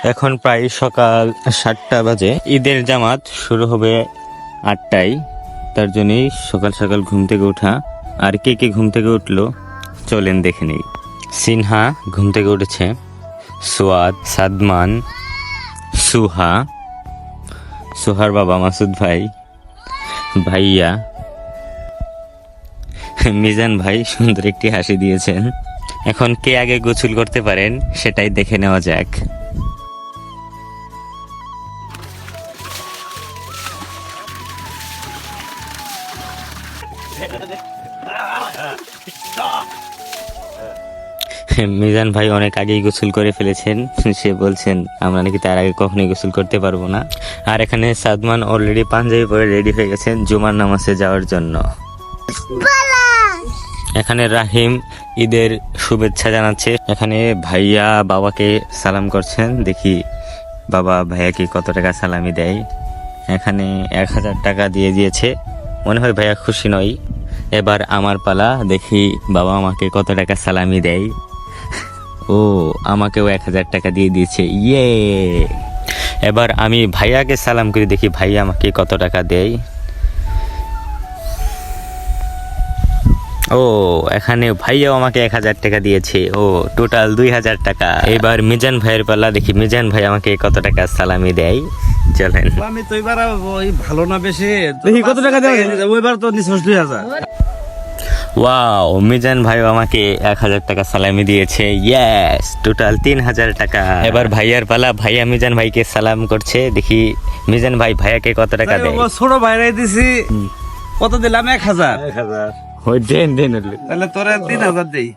এখন প্রায় সকাল 7টা বাজে। ঈদের জামাত শুরু হবে 8টায়, তার জন্যই সকাল সকাল ঘুম থেকে ওঠা। আর কে কে ঘুম থেকে উঠলো চলেন দেখে নেই। সিনহা ঘুম থেকে উঠেছে, সোয়াদ, সাদমান, সুহা, সুহার বাবা মাসুদ ভাই, ভাইয়া, মিজান ভাই সুন্দর একটি হাসি দিয়েছেন। এখন কে আগে গোসল করতে পারেন সেটাই দেখে নেওয়া যাক। মিজান ভাই অনেক আগেই গোসল করে ফেলেছেন। সে বলছেন আমরা নাকি তার আগে কখনোই গোসল করতে পারবো না। আর এখানে সাদমান অলরেডি পাঞ্জাবি পরে রেডি হয়ে গেছেন জুমার নামাজে যাওয়ার জন্য। এখানে রাহিম ঈদের শুভেচ্ছা জানাচ্ছে। এখানে ভাইয়া বাবাকে সালাম করছেন, দেখি বাবা ভাইয়াকে কত টাকা সালামি দেয়। এখানে 1000 টাকা দিয়ে দিয়েছে, মনে হয় ভাইয়া খুশি নয়। এবার আমার পালা, দেখি বাবা আমাকে কত টাকা সালামি দেয়। ও, আমাকেও 1000 টাকা দিয়ে দিয়েছে, ইয়ে। এবার আমি ভাইয়াকে সালাম করি, দেখি ভাইয়া আমাকে কত টাকা দেয়। ও, এখানে ভাইয়াও আমাকে 1000 টাকা দিয়েছে। ও, টোটাল 2000 টাকা। এবার মিজান ভাইয়ের পালা, দেখি মিজান ভাই আমাকে কত টাকা সালামি দেয়। চলেন। আমি তো এবার ওই ভালো না বেশি, দেখি কত টাকা দেওয়া যায়। ওইবার তো নিশ্চয় 2000। ওয়াও, মিজান ভাই আমাকে 1000 টাকা সালামি দিয়েছে, ইয়েস, টোটাল 3000 টাকা। এবার ভাইয়ার পালা, ভাইয়া মিজান ভাইকে সালাম করছে, দেখি মিজান ভাই ভাইয়াকে কত টাকা দেয়। ছোট ভাইরাই দিছি, কত দিলাম? 1000। ওই দেন তাহলে তোরা 3000 দেই।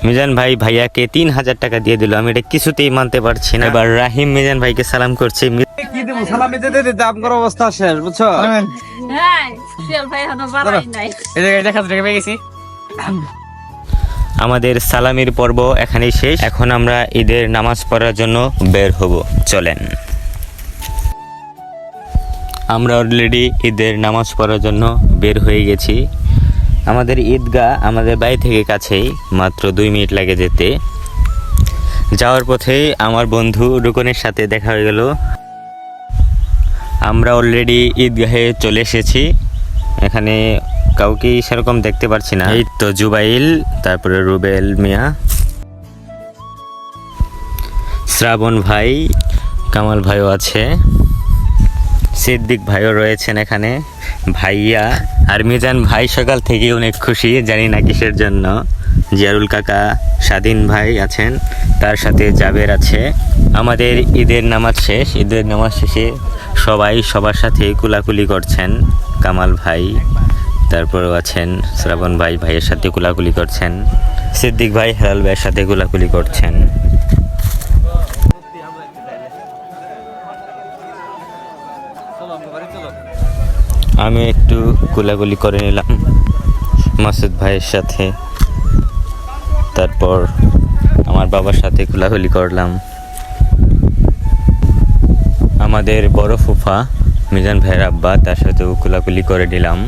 মিজান ভাই ভাইয়াকে 3000 টাকা দিয়ে দিল। আমি এটা কিছুতেই মানতে পারছি না। এবার রাহিম মিজান ভাইকে সালাম করছে। কি দেবো? সালামি দিতে দিতে আমগর অবস্থা শেষ, বুঝছো? আমাদের সালামির পর্ব এখানেই শেষ। এখন আমরা ঈদের নামাজ পড়ার জন্য বের হব, চলেন। আমরা অলরেডি ঈদের নামাজ পড়ার জন্য বের হয়ে গেছি। আমাদের ঈদগাহ আমাদের বাড়ি থেকে কাছেই, মাত্র 2 মিনিট লাগে যেতে। যাওয়ার পথেই আমার বন্ধু রুকনের সাথে দেখা হয়ে গেল। আমরা অলরেডি ঈদগাহে চলে এসেছি। এখানে কাউকে সেরকম দেখতে পাচ্ছি না। এই তো জুবাইল, তারপরে রুবেল মিয়া, শ্রাবণ ভাই, কামাল ভাইও আছে, সিদ্দিক ভাইও রয়েছেন এখানে, ভাইয়া আর মিজান ভাই সকাল থেকে অনেক খুশি, জানি না কিসের জন্য। জিয়ারুল কাকা, স্বাধীন ভাই আছেন, তার সাথে জাবের আছে। আমাদের ঈদের নামাজ শেষ। ঈদের নামাজ শেষে সবাই সবার সাথে কুলাকুলি করছেন। কামাল ভাই, তারপরেও আছেন শ্রাবণ ভাই, ভাইয়ের সাথে কুলাকুলি করছেন। সিদ্দিক ভাই হেলাল ভাইয়ের সাথে কুলাকুলি করছেন। আমি একটু কুলাকুলি করে নিলাম মাসুদ ভাইয়ের সাথে, তারপর আমার বাবার সাথে কুলাকুলি করলাম। আমাদের বড় ফুফা মিজান ভাইয়ের আব্বা, তার সাথেও কুলাকুলি করে নিলাম।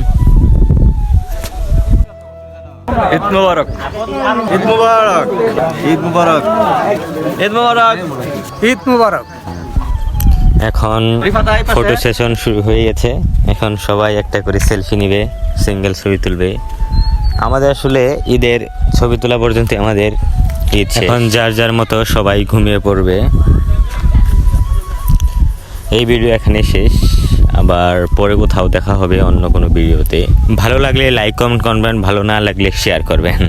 ঈদ মুবারক, ঈদ মুবারক, ঈদ মুবারক, ঈদ মুবারক, ঈদ মুবারক। এখন ফটো সেশন শুরু হয়ে গেছে। এখন সবাই একটা করে সেলফি নিবে, সিঙ্গেল ছবি তুলবে। আমাদের আসলে ঈদের ছবি তোলা পর্যন্ত আমাদের ঈদ শেষ। এখন যার যার মতো সবাই ঘুমিয়ে পড়বে। এই ভিডিও এখানে শেষ, আবার পরে কোথাও দেখা হবে অন্য কোনো ভিডিওতে। ভালো লাগলে লাইক কমেন্ট করবেন, ভালো না লাগলে শেয়ার করবেন।